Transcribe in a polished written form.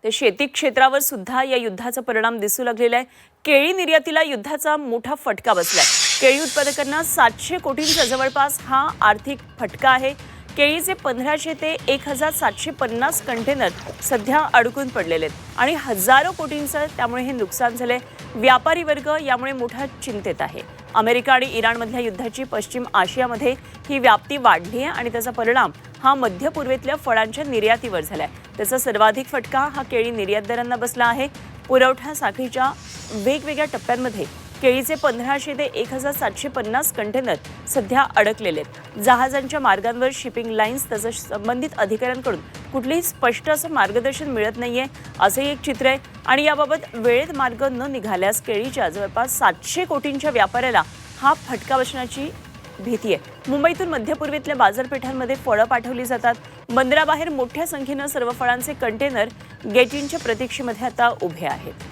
ते शेती क्षेत्रावर सुद्धा या युद्धाचा परिणाम दिसू लागलेला आहे। केळी निर्यातीला युद्धाचा मोठा फटका बसलाय। केळी उत्पादकांना 700 कोटींचा जवळपास हा आर्थिक फटका आहे। केळीचे 1500 ते 1750 कंटेनर सध्या अडकून पडलेले आहेत आणि हजारो कोटींचं त्यामुळे हे नुकसान झाले। व्यापारी वर्ग यामुळे मोठा चिंतेत आहे। अमेरिका आणि इराणमधल्या युद्धाची पश्चिम आशियामध्ये ही व्याप्ती वाढली आहे आणि त्याचा परिणाम हा मध्य पूर्वेतल्या फळांच्या निर्यातीवर झालाय। त्याचा सर्वाधिक फटका हा केळी निर्यातदारांना बसला आहे। पुरवठा साखळीच्या वेगवेगळ्या टप्प्यांमध्ये केळीचे 1500 ते 1750 कंटेनर सध्या अडकलेले आहेत। जहाजांच्या मार्गांवर शिपिंग लाईन्स तसंच संबंधित अधिकाऱ्यांकडून कुठलेही स्पष्ट असं मार्गदर्शन मिळत नाहीये, असं एक चित्र आहे। आणि याबाबत वेळेत मार्ग न निघाल्यास केळीच्या जवळपास 700 कोटींच्या व्यापाऱ्याला हा फटका बसण्याची भीती आहे। मुंबईतून मध्य पूर्वेतल्या बाजारपेठांमध्ये फळं पाठवली जातात। बंदराबाहेर मोठ्या संख्येनं सर्व फळांचे कंटेनर गेट इनच्या प्रतीक्षेमध्ये आता उभे आहेत।